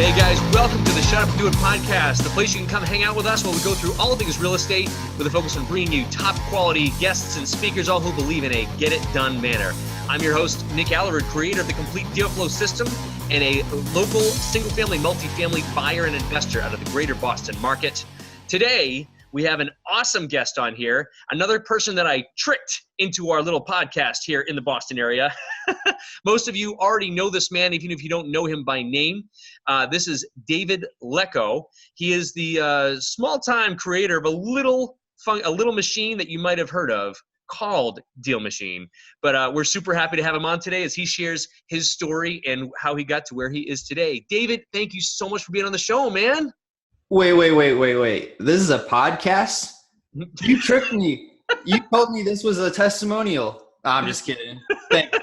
Hey guys, welcome to the Shut Up and Do It podcast, the place you can come hang out with us while we go through all things real estate with a focus on bringing you top quality guests and speakers, all who believe in a get it done manner. I'm your host, Nick Aalerud, creator of the complete deal flow system and a local single-family, multifamily buyer and investor out of the greater Boston market. Today, we have an awesome guest on here, another person that I tricked into our little podcast here in the Boston area. Most of you already know this man, even if you don't know him by name. This is David Lecko. He is the small-time creator of a little machine that you might have heard of called DealMachine. But we're super happy to have him on today as he shares his story and how he got to where he is today. David, thank you so much for being on the show, man. Wait. This is a podcast? You tricked me. You told me this was a testimonial. I'm just kidding. Thanks.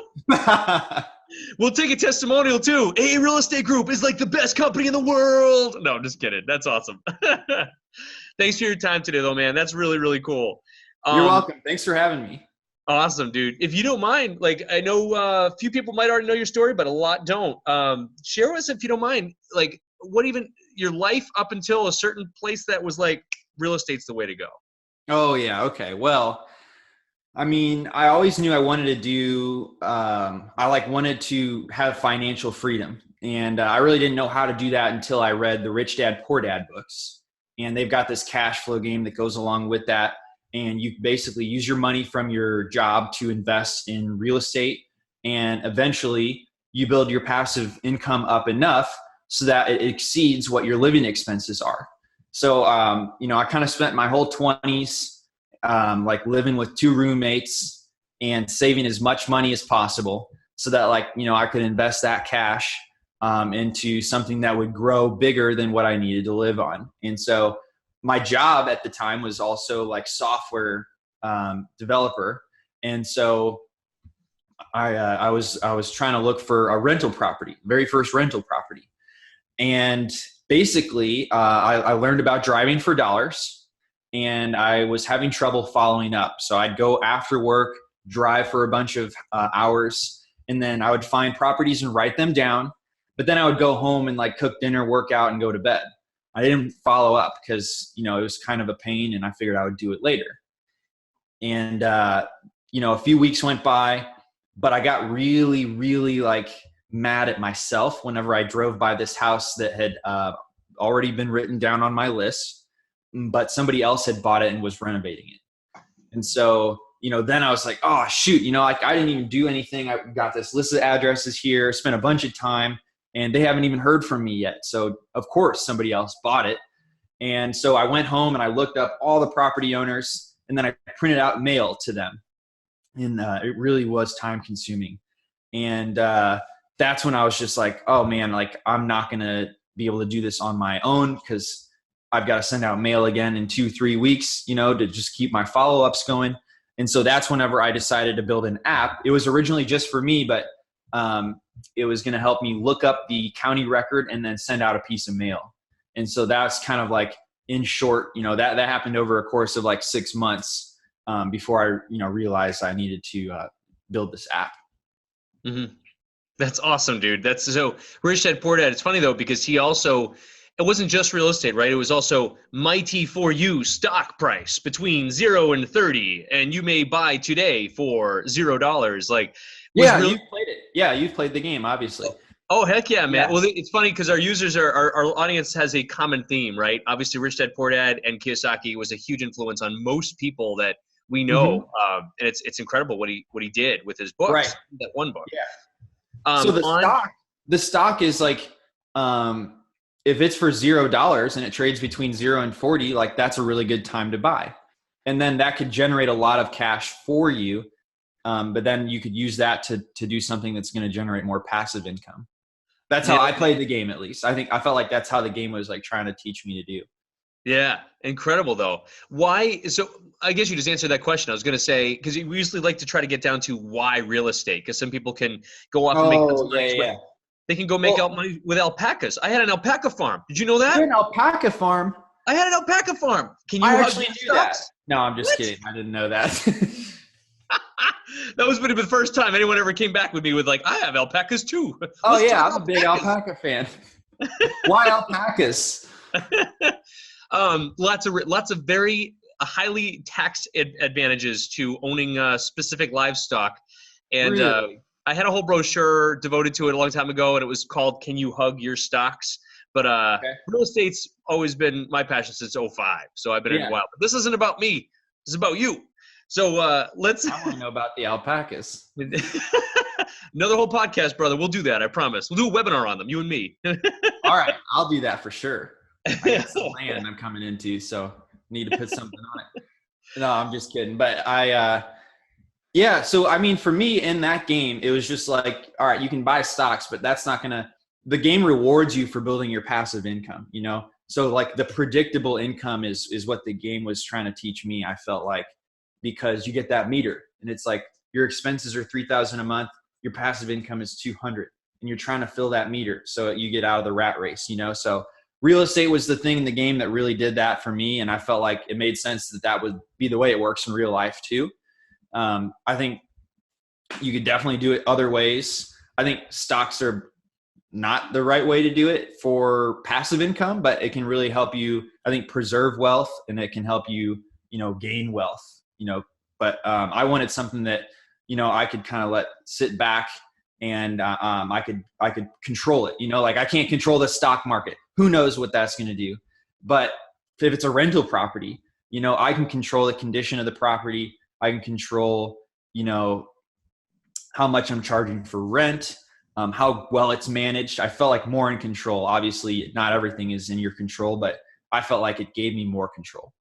We'll take a testimonial too. A real estate group is like the best company in the world. No, I'm just kidding. That's awesome. Thanks for your time today though, man. That's really, really cool. You're welcome. Thanks for having me. Awesome, dude. If you don't mind, like I know a few people might already know your story, but a lot don't. Share with us, if you don't mind, like what even your life up until a certain place that was like real estate's the way to go. Oh yeah. Okay. Well, I mean, I always knew I wanted to do, I wanted to have financial freedom. And I really didn't know how to do that until I read the Rich Dad, Poor Dad books. And they've got this cash flow game that goes along with that. And you basically use your money from your job to invest in real estate. And eventually you build your passive income up enough so that it exceeds what your living expenses are. So, I kind of spent my whole 20s living with two roommates and saving as much money as possible so that I could invest that cash into something that would grow bigger than what I needed to live on. And so my job at the time was also like software developer. And so I was trying to look for a rental property, very first rental property. And basically I learned about driving for dollars. And I was having trouble following up. So I'd go after work, drive for a bunch of hours, and then I would find properties and write them down. But then I would go home and cook dinner, work out, and go to bed. I didn't follow up because, it was kind of a pain and I figured I would do it later. And, a few weeks went by, but I got really, really mad at myself whenever I drove by this house that had already been written down on my list, but somebody else had bought it and was renovating it. And so, then I was like, oh shoot, I didn't even do anything. I got this list of addresses here, spent a bunch of time, and they haven't even heard from me yet. So of course somebody else bought it. And so I went home and I looked up all the property owners and then I printed out mail to them. And it really was time consuming. And that's when I was just like, oh man, I'm not going to be able to do this on my own because I've got to send out mail again in 2-3 weeks, to just keep my follow-ups going. And so that's whenever I decided to build an app. It was originally just for me, but it was going to help me look up the county record and then send out a piece of mail. And so that's kind of in short, that happened over a course of 6 months before I, realized I needed to build this app. Mm-hmm. That's awesome, dude. That's so Rich Dad, Poor Dad. It's funny though, because he also, it wasn't just real estate, right? It was also mighty for you stock price between 0 and 30. And you may buy today for $0. Yeah, you've played it. Yeah, you've played the game, obviously. Oh, heck yeah, man. Yeah. Well, it's funny because our users our audience has a common theme, right? Obviously, Rich Dad, Poor Dad and Kiyosaki was a huge influence on most people that we know. Mm-hmm. And it's incredible what he did with his books, right. That one book. Yeah. So the stock is if it's for $0 and it trades between 0 and 40, that's a really good time to buy. And then that could generate a lot of cash for you. But then you could use that to do something that's going to generate more passive income. That's how I played the game, at least. I felt like that's how the game was trying to teach me to do. Yeah. Incredible though. Why? So I guess you just answered that question. I was going to say, because we usually like to try to get down to why real estate, because some people can go off and make money. Yeah. They can go make out money with alpacas. I had an alpaca farm. Did you know that? You had an alpaca farm? I had an alpaca farm. Can you actually do that? No, I'm just kidding. I didn't know that. That was the first time anyone ever came back with me with I have alpacas too. Oh yeah, I'm a big alpaca fan. Why alpacas? Lots of very highly tax advantages to owning specific livestock. And Really? I had a whole brochure devoted to it a long time ago, and it was called "Can You Hug Your Stocks?" But Okay. real estate's always been my passion since '05. So I've been in a Yeah. while. But this isn't about me. This is about you. So let's I want to know about the alpacas. another whole podcast, brother. We'll do that. I promise. We'll do a webinar on them, you and me. All right. I'll do that for sure. I got some land I'm coming into, so need to put something on it. No, I'm just kidding. But yeah. So, I mean, for me in that game, it was just like, all right, you can buy stocks, but that's not going to, the game rewards you for building your passive income, you know? So like the predictable income is what the game was trying to teach me. I felt like, because you get that meter and it's like your expenses are $3,000 a month. Your passive income is 200 and you're trying to fill that meter. So you get out of the rat race, you know? So real estate was the thing in the game that really did that for me. And I felt like it made sense that that would be the way it works in real life too. I think you could definitely do it other ways. I think stocks are not the right way to do it for passive income, but it can really help you, I think, preserve wealth, and it can help you, you know, gain wealth, you know, but I wanted something that, you know, I could kind of let sit back and I could control it, you know, like I can't control the stock market. Who knows what that's going to do? But if it's a rental property, you know, I can control the condition of the property. I can control, you know, how much I'm charging for rent, how well it's managed. I felt like more in control. Obviously, not everything is in your control, but I felt like it gave me more control.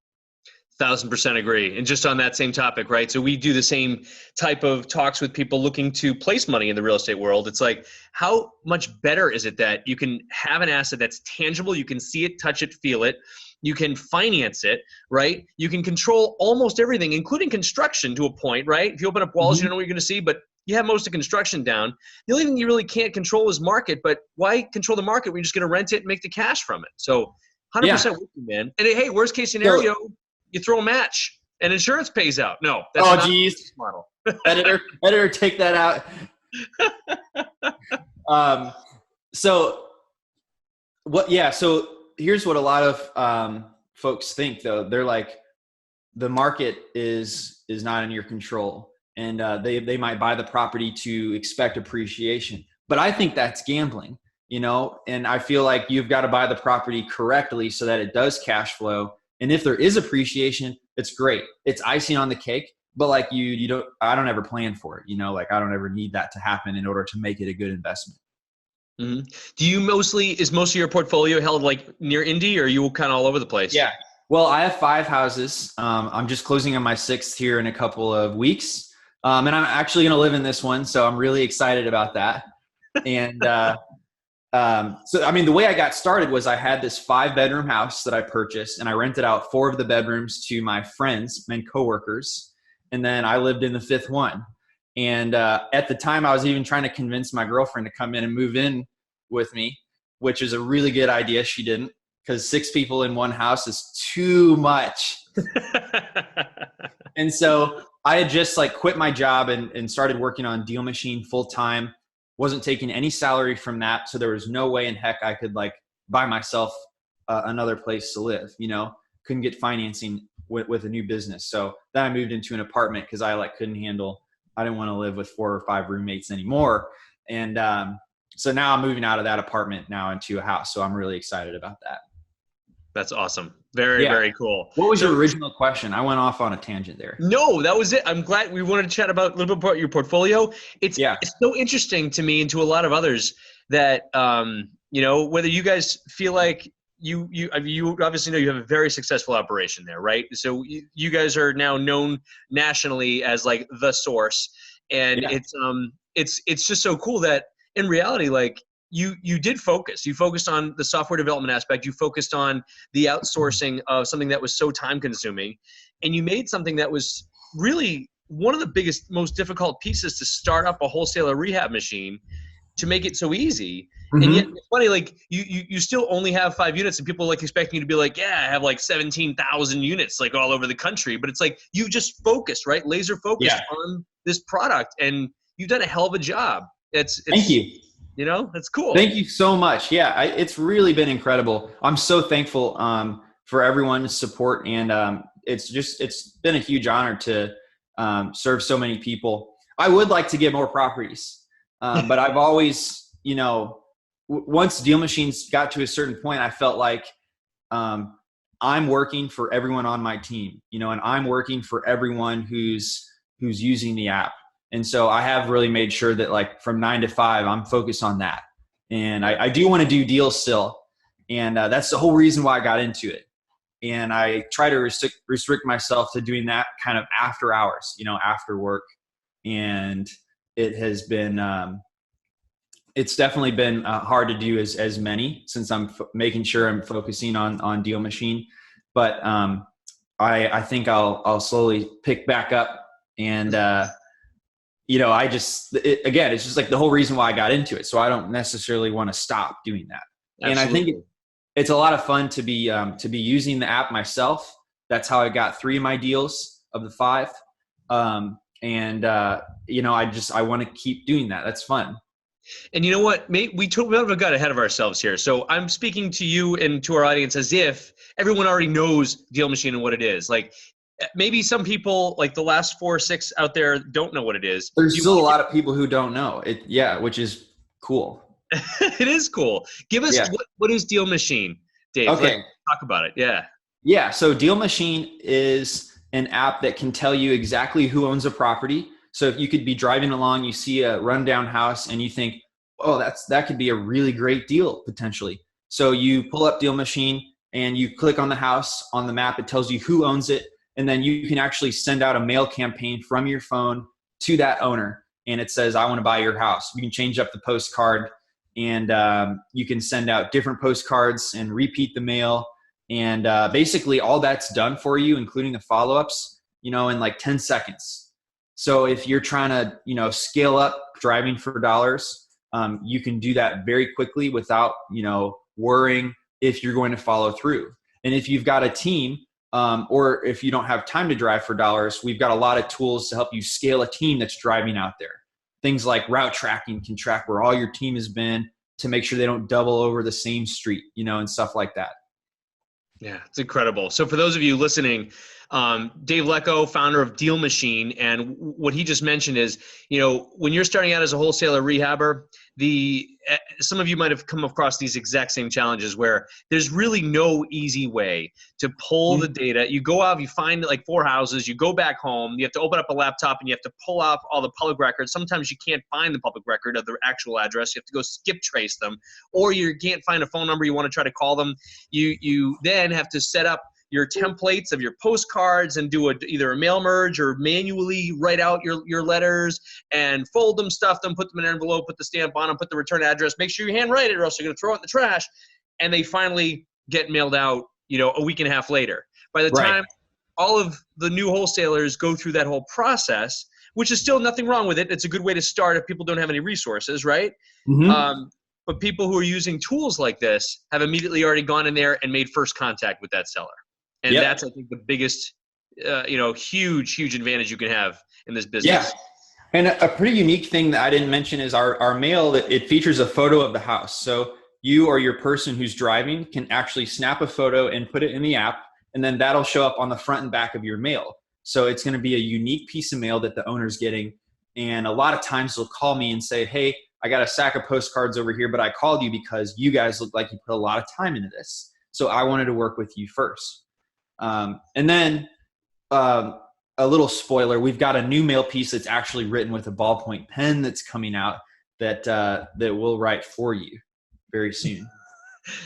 1,000% agree. And just on that same topic, right? So we do the same type of talks with people looking to place money in the real estate world. It's like, how much better is it that you can have an asset that's tangible, you can see it, touch it, feel it, you can finance it, right? You can control almost everything, including construction to a point, right? If you open up walls, you don't know what you're going to see, but you have most of construction down. The only thing you really can't control is market, but why control the market when you're just going to rent it and make the cash from it? So 100% with you, man. And hey, worst case scenario, you throw a match and insurance pays out. No, that's not the business model. editor, take that out. So here's what a lot of folks think though. They're like, the market is not in your control, and they might buy the property to expect appreciation. But I think that's gambling, you know, and I feel like you've got to buy the property correctly so that it does cash flow. And if there is appreciation, it's great. It's icing on the cake, but like I don't ever plan for it. You know, like I don't ever need that to happen in order to make it a good investment. Mm-hmm. Is most of your portfolio held like near Indy, or are you kind of all over the place? Yeah. Well, I have 5 houses. I'm just closing on my 6th here in a couple of weeks. And I'm actually going to live in this one. So I'm really excited about that. And, so, I mean, the way I got started was I had this 5-bedroom house that I purchased, and I rented out 4 of the bedrooms to my friends and coworkers. And then I lived in the 5th one. And at the time I was even trying to convince my girlfriend to come in and move in with me, which is a really good idea. She didn't, because 6 people in one house is too much. And so I had just like quit my job and started working on Deal Machine full time. Wasn't taking any salary from that. So there was no way in heck I could like buy myself another place to live, you know, couldn't get financing with a new business. So then I moved into an apartment because I didn't want to live with 4 or 5 roommates anymore. And so now I'm moving out of that apartment now into a house. So I'm really excited about that. That's awesome. Very, very cool. What was your original question? I went off on a tangent there. No, that was it. I'm glad we wanted to chat about a little bit about your portfolio. It's so interesting to me and to a lot of others that, you know, whether you guys feel like you obviously know you have a very successful operation there, right? So you guys are now known nationally as like the source. And it's just so cool that in reality, like, you did focus. You focused on the software development aspect. You focused on the outsourcing of something that was so time consuming, and you made something that was really one of the biggest, most difficult pieces to start up a wholesaler rehab machine to make it so easy. Mm-hmm. And yet it's funny, like you still only have 5 units, and people are like expecting you to be like, yeah, I have like 17,000 units like all over the country. But it's like, you just focused, right? Laser focused on this product, and you've done a hell of a job. Thank you. That's cool. Thank you so much. Yeah, it's really been incredible. I'm so thankful for everyone's support, and it's been a huge honor to serve so many people. I would like to get more properties, but I've always, once Deal Machines got to a certain point, I felt like I'm working for everyone on my team, and I'm working for everyone who's using the app. And so I have really made sure that, like, from 9 to 5, I'm focused on that. And I do want to do deals still. And that's the whole reason why I got into it. And I try to restrict myself to doing that kind of after hours, after work. And it has been, it's definitely been hard to do as many, since I'm making sure I'm focusing on Deal Machine. But I think I'll slowly pick back up. And, it's just like the whole reason why I got into it. So I don't necessarily want to stop doing that. Absolutely. And I think it's a lot of fun to be using the app myself. That's how I got 3 of my deals of the 5. I want to keep doing that. That's fun. And you know what? We got ahead of ourselves here. So I'm speaking to you and to our audience as if everyone already knows Deal Machine and what it is. Like, maybe some people, like the last 4 or 6 out there, don't know what it is. There's still a lot of people who don't know it. Yeah, which is cool. It is cool. Give us what is Deal Machine, Dave? Okay. Let's talk about it. Yeah. Yeah. So Deal Machine is an app that can tell you exactly who owns a property. So if you could be driving along, you see a rundown house and you think, oh, that could be a really great deal potentially. So you pull up Deal Machine and you click on the house on the map. It tells you who owns it. And then you can actually send out a mail campaign from your phone to that owner. And it says, I want to buy your house. You can change up the postcard, and you can send out different postcards and repeat the mail. And basically all that's done for you, including the follow-ups, in like 10 seconds. So if you're trying to, scale up driving for dollars, you can do that very quickly without, worrying if you're going to follow through. And if you've got a team, or if you don't have time to drive for dollars, we've got a lot of tools to help you scale a team that's driving out there. Things like route tracking can track where all your team has been to make sure they don't double over the same street, and stuff like that. Yeah, it's incredible. So for those of you listening, Dave Lecko, founder of Deal Machine, and what he just mentioned is, when you're starting out as a wholesaler rehabber, some of you might have come across these exact same challenges where there's really no easy way to pull the data. You go out, you find like 4 houses, you go back home, you have to open up a laptop and you have to pull out all the public records. Sometimes you can't find the public record of the actual address. You have to go skip trace them, or you can't find a phone number you want to try to call them. You then have to set up your templates of your postcards and do either a mail merge or manually write out your letters and fold them, stuff them, put them in an envelope, put the stamp on them, put the return address, make sure you handwrite it or else you're going to throw it in the trash. And they finally get mailed out, a week and a half later. By the time all of the new wholesalers go through that whole process, which is still nothing wrong with it. It's a good way to start if people don't have any resources, right? Mm-hmm. But people who are using tools like this have immediately already gone in there and made first contact with that seller. And that's, I think, the biggest, huge advantage you can have in this business. Yeah. And a pretty unique thing that I didn't mention is our mail, it features a photo of the house. So you or your person who's driving can actually snap a photo and put it in the app, and then that'll show up on the front and back of your mail. So it's going to be a unique piece of mail that the owner's getting. And a lot of times they'll call me and say, hey, I got a stack of postcards over here, but I called you because you guys look like you put a lot of time into this. So I wanted to work with you first. And then a little spoiler, we've got a new mail piece that's actually written with a ballpoint pen that's coming out that we'll write for you very soon.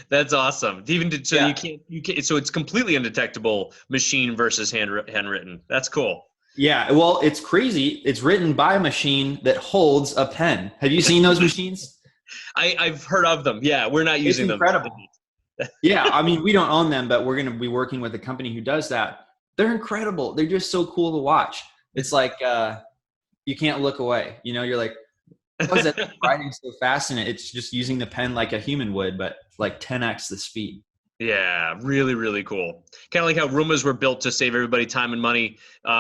That's awesome. You can't, so it's completely undetectable machine versus handwritten. That's cool. Yeah. Well, it's crazy. It's written by a machine that holds a pen. Have you seen those machines? I've heard of them. Yeah. We're not using them. Incredible. Yeah, I mean, we don't own them, but we're going to be working with a company who does that. They're incredible. They're just so cool to watch. It's like you can't look away. You're like, how is that writing so fast? And it's just using the pen like a human would, but like 10x the speed. Yeah, really, really cool. Kind of like how Roombas were built to save everybody time and money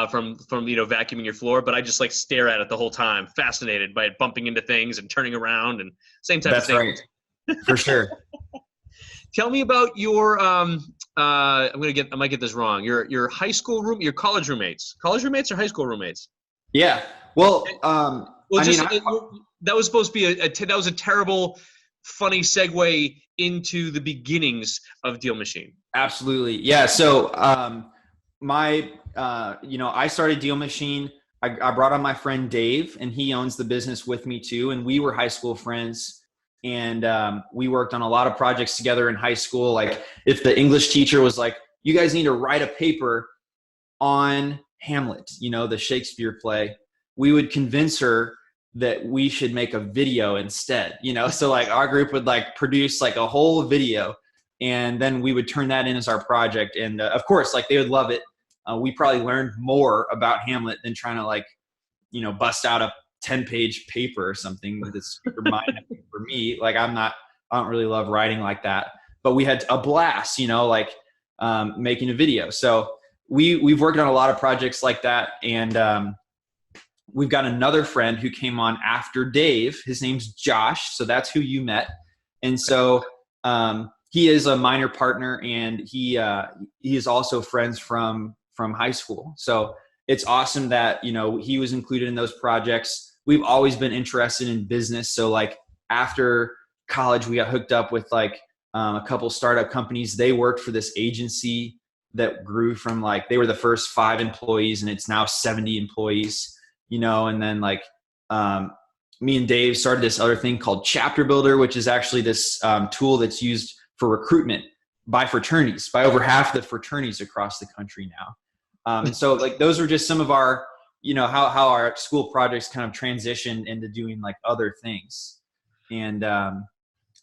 from vacuuming your floor. But I just like stare at it the whole time, fascinated by it bumping into things and turning around and same type of That's thing. right. For sure. Tell me about your I might get this wrong. Your high school your college roommates. College roommates or high school roommates? Yeah. Well, Well, I mean, that was supposed to be that was a terrible, funny segue into the beginnings of Deal Machine. absolutely. Yeah. So, I started Deal Machine. I brought on my friend Dave, and he owns the business with me too. And we were high school friends, and we worked on a lot of projects together in high school. Like, if the English teacher was like, "You guys need to write a paper on Hamlet," the Shakespeare play, we would convince her that we should make a video instead. So like our group would like produce like a whole video, and then we would turn that in as our project. And of course, like they would love it. We probably learned more about Hamlet than trying to like, bust out a 10-page paper or something that's super mind for me. Like I don't really love writing like that, but we had a blast, making a video. So we've worked on a lot of projects like that. And we've got another friend who came on after Dave. His name's Josh. So that's who you met. And so he is a minor partner, and he is also friends from high school. So it's awesome that, he was included in those projects. We've always been interested in business. So like after college, we got hooked up with like a couple startup companies. They worked for this agency that grew from like, they were the first 5 employees and it's now 70 employees, and then like me and Dave started this other thing called Chapter Builder, which is actually this tool that's used for recruitment by fraternities, by over half the fraternities across the country now. And so like those are just some of our, how our school projects kind of transitioned into doing like other things. And I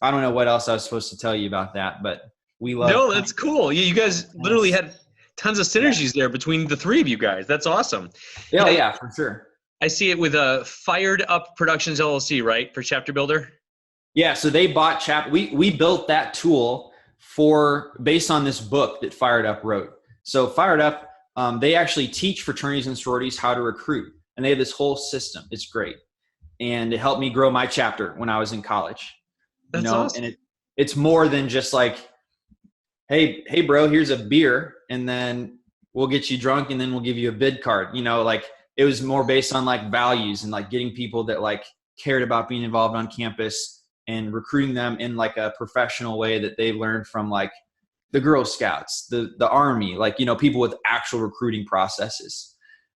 don't know what else I was supposed to tell you about that, but we love. No, that's cool. You guys literally had tons of synergies there between the three of you guys. That's awesome. Yeah, for sure. I see it with Fired Up Productions LLC, right, for Chapter Builder? Yeah, so they bought we built that tool based on this book that Fired Up wrote. So Fired Up, they actually teach fraternities and sororities how to recruit, and they have this whole system. It's great, and it helped me grow my chapter when I was in college. That's awesome. And it's more than just like, hey, bro, here's a beer, and then we'll get you drunk, and then we'll give you a bid card. Like it was more based on like values and like getting people that like cared about being involved on campus and recruiting them in like a professional way that they learned from like the Girl Scouts, the Army, like, people with actual recruiting processes.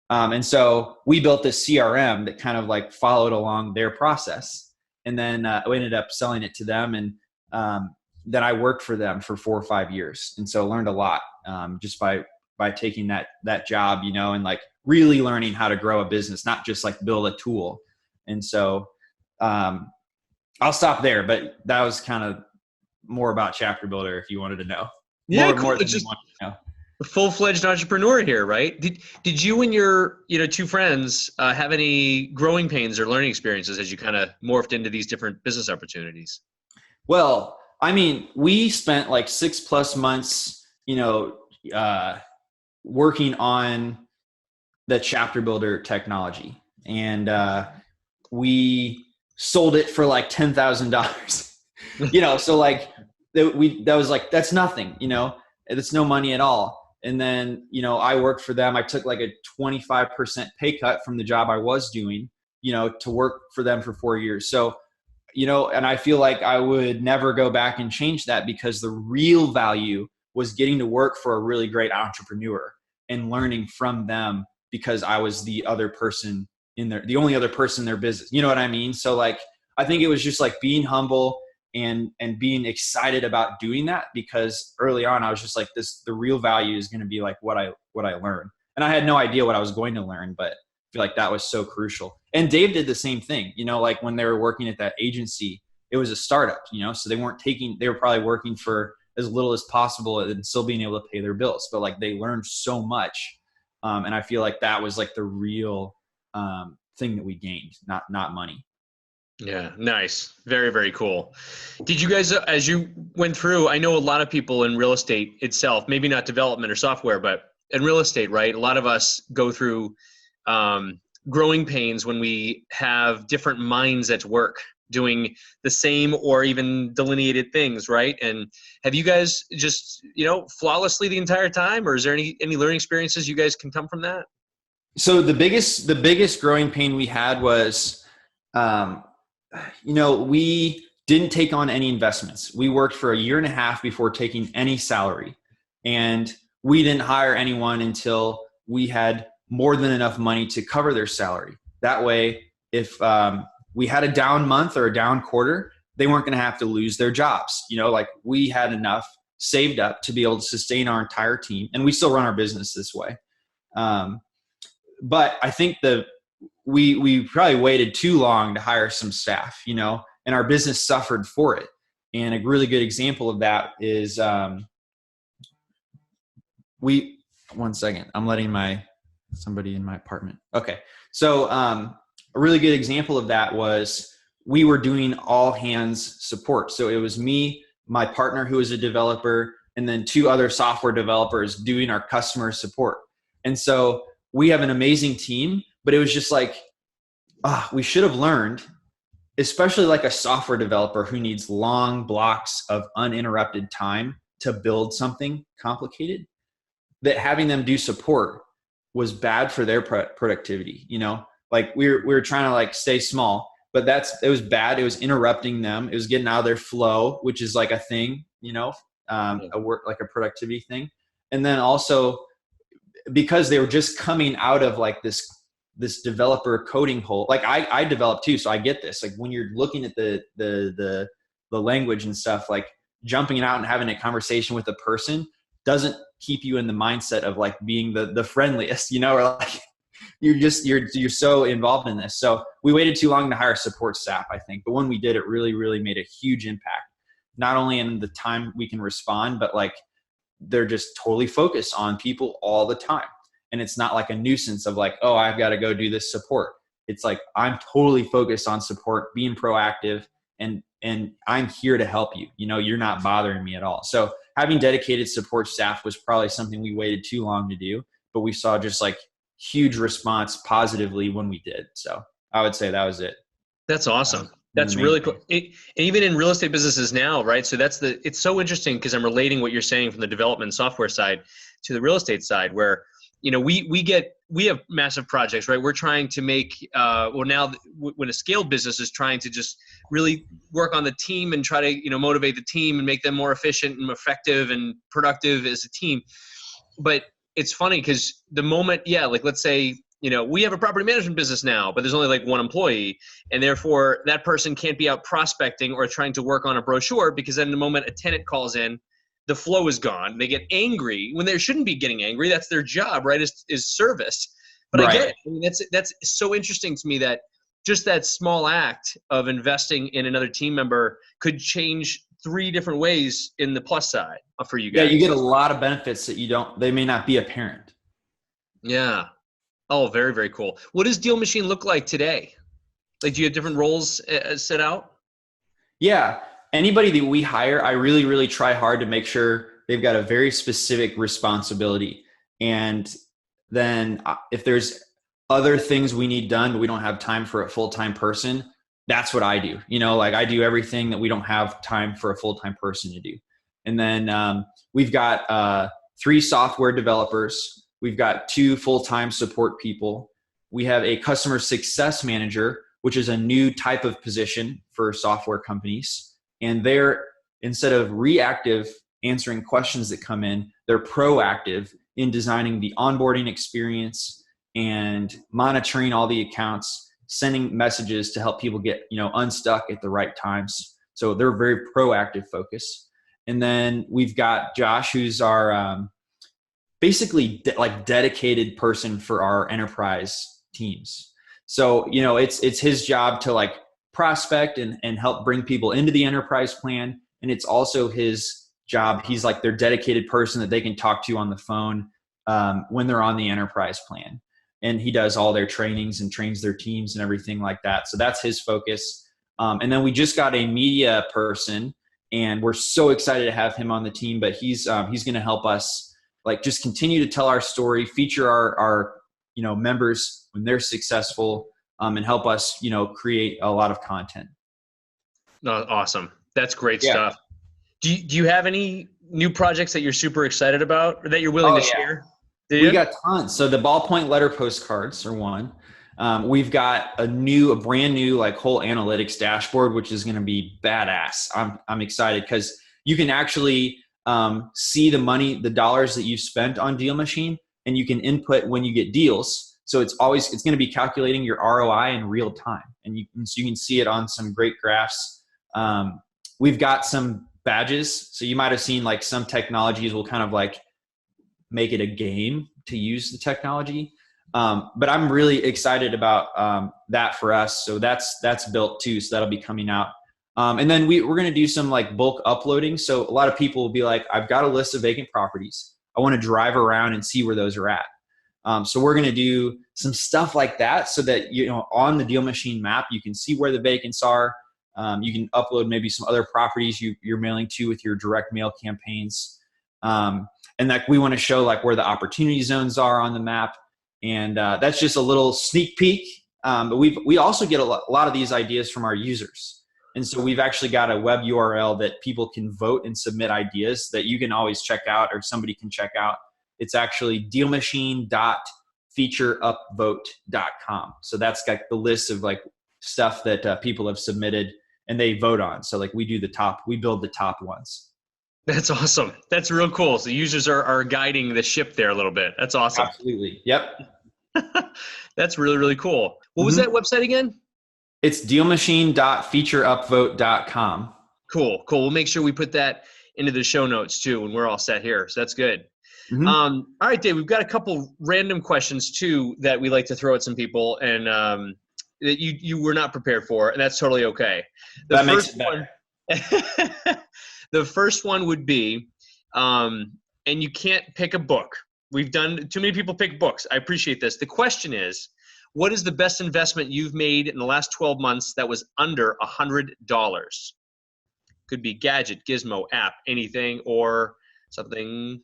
And so we built this CRM that kind of like followed along their process. And then we ended up selling it to them. And then I worked for them for 4 or 5 years. And so learned a lot just by taking that job, and like really learning how to grow a business, not just like build a tool. And so I'll stop there, but that was kind of more about Chapter Builder if you wanted to know. Yeah, cool. More than It's just you want to know. a full-fledged entrepreneur here, right? Did you and your 2 friends have any growing pains or learning experiences as you kind of morphed into these different business opportunities? Well, I mean, we spent like 6+ months, working on the Chapter Builder technology, and we sold it for like $10,000. So like that was like, that's nothing, it's no money at all. And then, I worked for them. I took like a 25% pay cut from the job I was doing, to work for them for 4 years. So, and I feel like I would never go back and change that, because the real value was getting to work for a really great entrepreneur and learning from them, because I was the other person the only other person in their business. You know what I mean? So like, I think it was just like being humble and being excited about doing that, because early on I was just like, the real value is going to be like what I learned. And I had no idea what I was going to learn, but I feel like that was so crucial. And Dave did the same thing, like when they were working at that agency, it was a startup, so they were probably working for as little as possible and still being able to pay their bills. But like they learned so much. And I feel like that was like the real thing that we gained, not money. Yeah, nice. Very, very cool. Did you guys, as you went through, I know a lot of people in real estate itself, maybe not development or software, but in real estate, right? A lot of us go through growing pains when we have different minds at work doing the same or even delineated things, right? And have you guys just, flawlessly the entire time, or is there any learning experiences you guys can come from that? So the biggest growing pain we had was, we didn't take on any investments. We worked for a year and a half before taking any salary, and we didn't hire anyone until we had more than enough money to cover their salary. That way, if we had a down month or a down quarter, they weren't going to have to lose their jobs. Like we had enough saved up to be able to sustain our entire team, and we still run our business this way. But I think we probably waited too long to hire some staff, and our business suffered for it. And a really good example of that is one second, I'm letting somebody in my apartment. Okay. So a really good example of that was we were doing all hands support. So it was me, my partner who was a developer, and then 2 other software developers doing our customer support. And so we have an amazing team, but it was just like, we should have learned, especially like a software developer who needs long blocks of uninterrupted time to build something complicated, that having them do support was bad for their productivity. Like we were trying to like stay small, but it was bad. It was interrupting them. It was getting out of their flow, which is like a thing, a work, like a productivity thing. And then also because they were just coming out of like this developer coding hole. Like I developed too, so I get this. Like when you're looking at the language and stuff, like jumping out and having a conversation with a person doesn't keep you in the mindset of like being the friendliest, or like you're so involved in this. So we waited too long to hire support staff, I think. But when we did, it really, really made a huge impact, not only in the time we can respond, but like they're just totally focused on people all the time. And it's not like a nuisance of like, oh, I've got to go do this support. It's like, I'm totally focused on support, being proactive, and I'm here to help you. You're not bothering me at all. So having dedicated support staff was probably something we waited too long to do, but we saw just like huge response positively when we did. So I would say that was it. That's awesome. That's really cool. Even in real estate businesses now, right? So it's so interesting because I'm relating what you're saying from the development software side to the real estate side, where, we have massive projects, right? We're trying to make, now when a scaled business is trying to just really work on the team and try to, motivate the team and make them more efficient and effective and productive as a team. But it's funny because the moment, like let's say, we have a property management business now, but there's only like 1 employee, and therefore that person can't be out prospecting or trying to work on a brochure, because then the moment a tenant calls in, the flow is gone. They get angry when they shouldn't be getting angry. That's their job, right? Is service. But right. I get it. I mean, that's so interesting to me that just that small act of investing in another team member could change 3 different ways in the plus side for you guys. Yeah, you get a lot of benefits that they may not be apparent. Yeah. Oh, very, very cool. What does Deal Machine look like today? Like, do you have different roles set out? Yeah. Anybody that we hire, I really, really try hard to make sure they've got a very specific responsibility. And then if there's other things we need done, but we don't have time for a full-time person, that's what I do. Like I do everything that we don't have time for a full-time person to do. And then we've got 3 software developers. We've got 2 full-time support people. We have a customer success manager, which is a new type of position for software companies. And they're, instead of reactive answering questions that come in, they're proactive in designing the onboarding experience and monitoring all the accounts, sending messages to help people get, unstuck at the right times. So they're very proactive focus. And then we've got Josh, who's our basically dedicated person for our enterprise teams. So, it's his job to like prospect and help bring people into the enterprise plan. And it's also his job. He's like their dedicated person that they can talk to on the phone when they're on the enterprise plan. And he does all their trainings and trains their teams and everything like that. So that's his focus. And then we just got a media person, and we're so excited to have him on the team. But he's going to help us like just continue to tell our story, feature our members when they're successful, and help us create a lot of content. Awesome. That's great stuff. Do you have any new projects that you're super excited about or that you're willing to share? We got tons. So the ballpoint letter postcards are one. We've got a brand new like whole analytics dashboard, which is going to be badass. I'm excited because you can actually see the dollars that you've spent on Deal Machine, and you can input when you get deals. So it's going to be calculating your ROI in real time, so you can see it on some great graphs. We've got some badges. So you might have seen like some technologies will kind of like make it a game to use the technology. But I'm really excited about that for us. So that's built too. So that'll be coming out. And then we're going to do some like bulk uploading. So a lot of people will be like, I've got a list of vacant properties. I want to drive around and see where those are at. So we're going to do some stuff like that so that, on the Deal Machine map, you can see where the vacants are. You can upload maybe some other properties you're mailing to with your direct mail campaigns. And like we want to show like where the opportunity zones are on the map. And that's just a little sneak peek. But we also get a lot of these ideas from our users. And so we've actually got a web URL that people can vote and submit ideas that you can always check out, or somebody can check out. It's actually dealmachine.featureupvote.com. So that's got the list of like stuff that people have submitted and they vote on. So like we build the top ones. That's awesome. That's real cool. So users are guiding the ship there a little bit. That's awesome. Absolutely. Yep. That's really, really cool. What was that website again? It's dealmachine.featureupvote.com. Cool. We'll make sure we put that into the show notes too when we're all set here. So that's good. All right, Dave, we've got a couple random questions too that we like to throw at some people and that you were not prepared for, and that's totally okay. That makes it better. The first one would be, and you can't pick a book. We've done too many people pick books. I appreciate this. The question is, what is the best investment you've made in the last 12 months that was under $100? Could be gadget, gizmo, app, anything, or something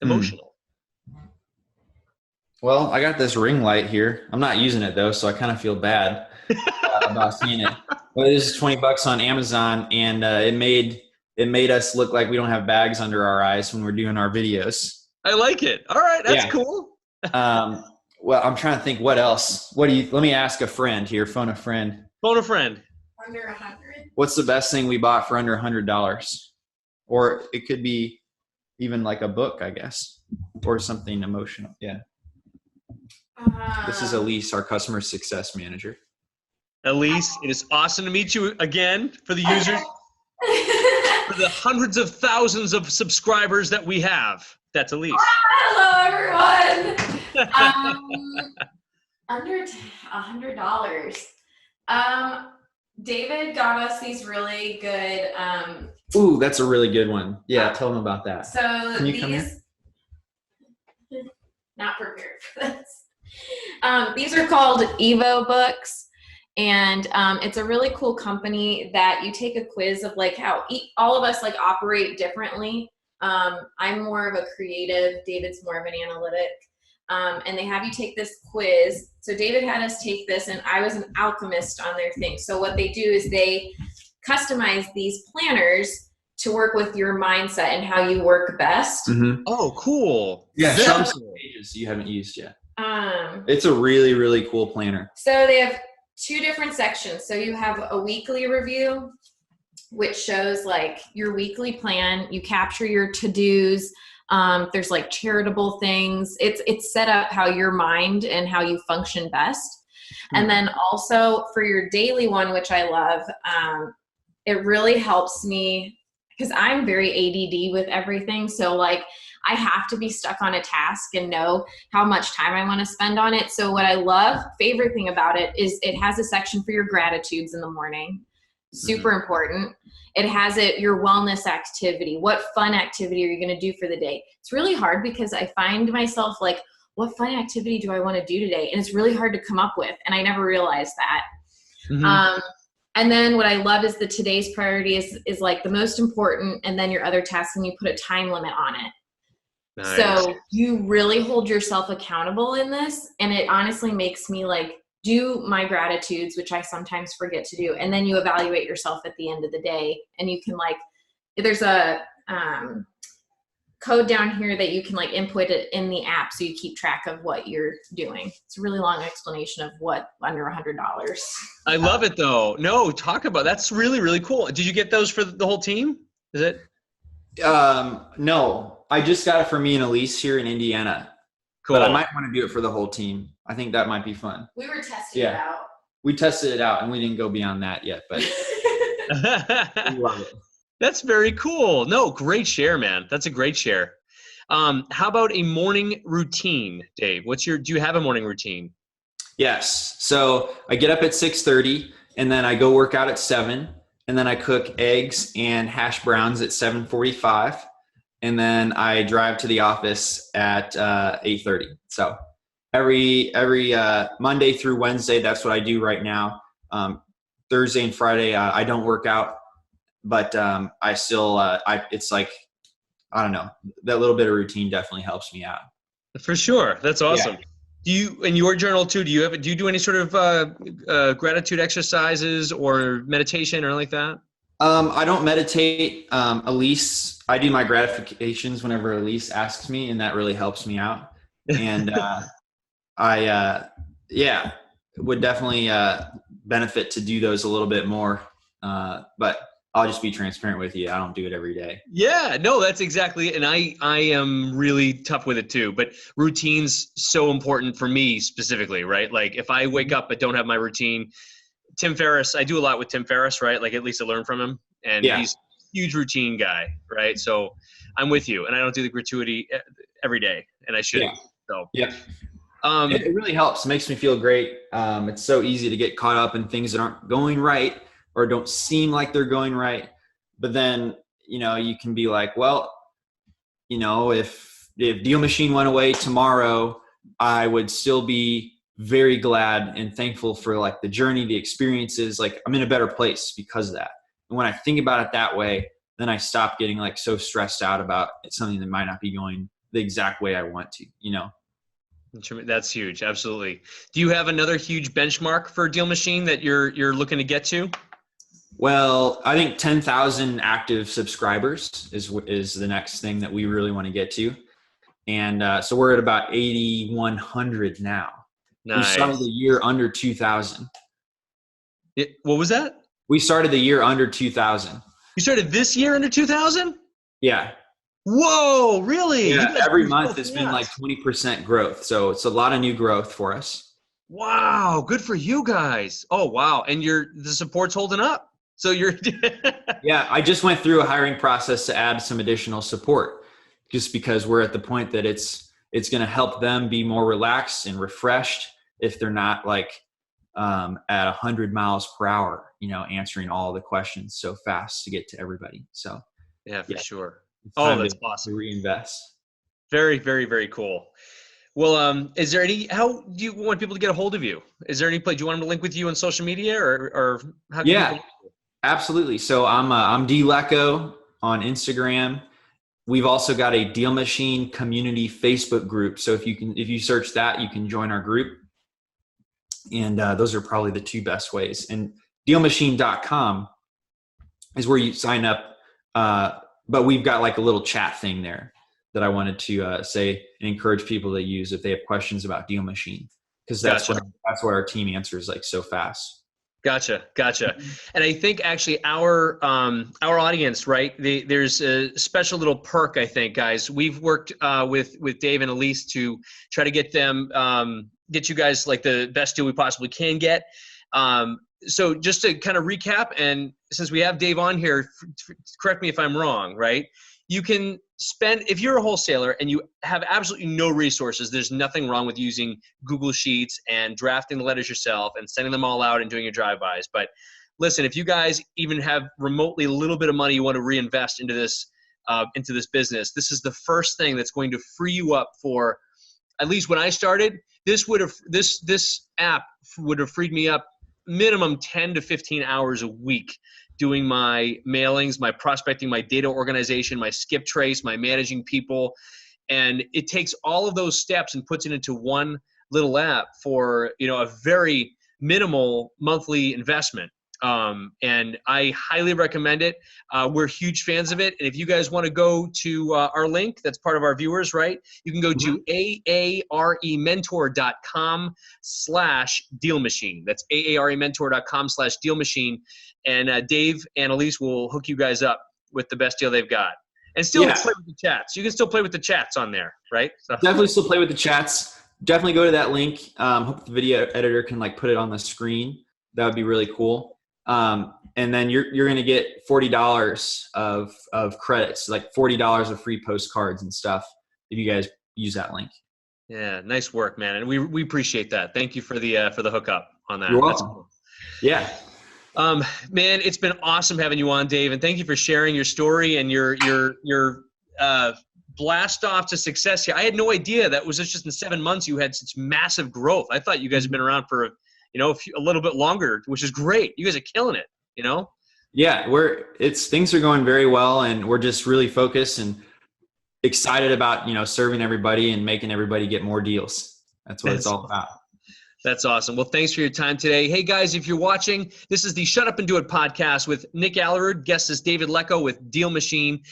emotional. Well, I got this ring light here. I'm not using it though, so I kind of feel bad about seeing it. Well, this is $20 on Amazon, and it made us look like we don't have bags under our eyes when we're doing our videos. I like it. All right, that's cool. Well, I'm trying to think what else. Let me ask a friend here. Phone a friend. Phone a friend. Under 100. What's the best thing we bought for under $100? Or it could be even like a book, I guess, or something emotional. Yeah. This is Elise, our customer success manager. Elise, it is awesome to meet you again. For the users, for the hundreds of thousands of subscribers that we have. That's Elise. Hello, everyone. Under $100. David got us these really good. Ooh, that's a really good one. Yeah, tell them about that. So Can you come here? Not prepared for this. These are called Evo books. And it's a really cool company that you take a quiz of like how all of us like operate differently. I'm more of a creative. David's more of an analytic. And they have you take this quiz. So David had us take this, and I was an alchemist on their thing. So what they do is they customize these planners to work with your mindset and how you work best. Mm-hmm. Oh, cool. Yeah, some pages you haven't used yet. It's a really, really cool planner. So they have two different sections. So you have a weekly review, which shows like your weekly plan. You capture your to-dos. There's like charitable things. It's set up how your mind and how you function best. Mm-hmm. And then also for your daily one, which I love, it really helps me because I'm very ADD with everything. So like I have to be stuck on a task and know how much time I want to spend on it. So what I love, favorite thing about it is it has a section for your gratitudes in the morning. Super important. It has your wellness activity. What fun activity are you going to do for the day? It's really hard because I find myself like, what fun activity do I want to do today? And it's really hard to come up with. And I never realized that. Mm-hmm. And then what I love is the today's priority is like the most important, and then your other tasks, and you put a time limit on it. Nice. So you really hold yourself accountable in this. And it honestly makes me like do my gratitudes, which I sometimes forget to do. And then you evaluate yourself at the end of the day, and you can like, there's a code down here that you can like input it in the app so you keep track of what you're doing. It's a really long explanation of what under $100. I love it though. No, talk about that's really, really cool. Did you get those for the whole team? Is it? No, I just got it for me and Elise here in Indiana. Cool. But I might want to do it for the whole team. I think that might be fun. We were testing it out. We tested it out and we didn't go beyond that yet, but we love it. That's very cool. No, great share, man. That's a great share. How about a morning routine, Dave? Do you have a morning routine? Yes. So I get up at 6:30 and then I go work out at 7, and then I cook eggs and hash browns at 7:45. And then I drive to the office at 8:30. So every Monday through Wednesday, that's what I do right now. Thursday and Friday, I don't work out, but I still, it's like, I don't know, that little bit of routine definitely helps me out. For sure. That's awesome. Yeah. Do you, in your journal too, do you do any sort of gratitude exercises or meditation or anything like that? I don't meditate. Elise, I do my gratifications whenever Elise asks me, and that really helps me out. And I would definitely benefit to do those a little bit more. But I'll just be transparent with you. I don't do it every day. Yeah, no, that's exactly it. And I am really tough with it too. But routine's so important for me specifically, right? Like if I wake up but don't have my routine, Tim Ferriss, I do a lot with Tim Ferriss, right? Like at least I learn from him. And he's a huge routine guy, right? So I'm with you. And I don't do the gratuity every day. And I should. Yeah. So yeah. It really helps. It makes me feel great. It's so easy to get caught up in things that aren't going right or don't seem like they're going right. But then, you can be like, well, if Deal Machine went away tomorrow, I would still be very glad and thankful for like the journey, the experiences. Like I'm in a better place because of that. And when I think about it that way, then I stop getting like so stressed out about something that might not be going the exact way I want to, That's huge. Absolutely. Do you have another huge benchmark for Deal Machine that you're looking to get to? Well, I think 10,000 active subscribers is the next thing that we really want to get to. And so we're at about 8,100 now. Nice. We started the year under 2,000. What was that? We started the year under 2,000. You started this year under 2,000? Yeah. Whoa, really? Yeah, every month it's been like 20% growth. So it's a lot of new growth for us. Wow, good for you guys. Oh, wow. And the support's holding up. So you're Yeah, I just went through a hiring process to add some additional support just because we're at the point that it's going to help them be more relaxed and refreshed if they're not like at 100 miles per hour, answering all the questions so fast to get to everybody. So yeah, for sure. Oh, that's awesome. To reinvest. Very, very, very cool. Well, is there how do you want people to get a hold of you? Is there any place, do you want them to link with you on social media or how can people? Absolutely. So I'm Lecko on Instagram. We've also got a Deal Machine community Facebook group. So if you search that, you can join our group. And those are probably the two best ways. And DealMachine.com is where you sign up. But we've got like a little chat thing there that I wanted to say and encourage people to use if they have questions about Deal Machine, because that's what our team answers like so fast. Gotcha. And I think actually our audience, right? There's a special little perk, I think, guys. We've worked with Dave and Elise to try to get you guys like the best deal we possibly can get. So just to kind of recap, and since we have Dave on here, correct me if I'm wrong, right? You can spend, if you're a wholesaler and you have absolutely no resources, there's nothing wrong with using Google Sheets and drafting the letters yourself and sending them all out and doing your drive-bys. But listen, if you guys even have remotely a little bit of money you want to reinvest into this business, this is the first thing that's going to free you up for, at least when I started, this app would have freed me up minimum 10 to 15 hours a week doing my mailings, my prospecting, my data organization, my skip trace, my managing people. And it takes all of those steps and puts it into one little app for, a very minimal monthly investment. And I highly recommend it. We're huge fans of it. And if you guys want to go to our link, that's part of our viewers, right? You can go to aarementor.com/dealmachine. That's aarementor.com/dealmachine. And Dave and Elise will hook you guys up with the best deal they've got. And still play with the chats. You can still play with the chats on there, right? So. Definitely still play with the chats. Definitely go to that link. Hope the video editor can put it on the screen. That would be really cool. And then you're going to get $40 of credits, like $40 of free postcards and stuff if you guys use that link. Yeah, nice work, man. And we appreciate that. Thank you for the hookup on that. You're welcome. That's cool. Yeah. Man, it's been awesome having you on, Dave, and thank you for sharing your story and your blast off to success here. I had no idea that was just in 7 months you had such massive growth. I thought you guys had been around for a little bit longer, which is great. You guys are killing it, Yeah, things are going very well, and we're just really focused and excited about, serving everybody and making everybody get more deals. That's what it's all about. That's awesome. Well, thanks for your time today. Hey, guys, if you're watching, this is the Shut Up and Do It podcast with Nick Aalerud. Guest is David Lecko with Deal Machine.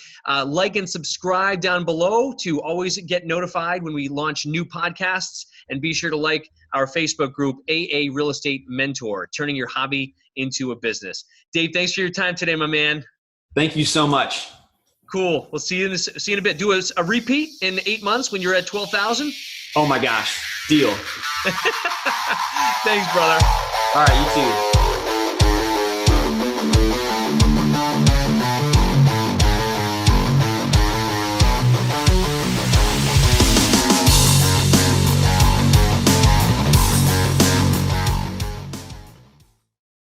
Like and subscribe down below to always get notified when we launch new podcasts. And be sure to like our Facebook group, AA Real Estate Mentor, turning your hobby into a business. Dave, thanks for your time today, my man. Thank you so much. Cool. We'll see you in a bit. Do a repeat in 8 months when you're at 12,000. Oh my gosh. Deal. Thanks, brother. All right, you too.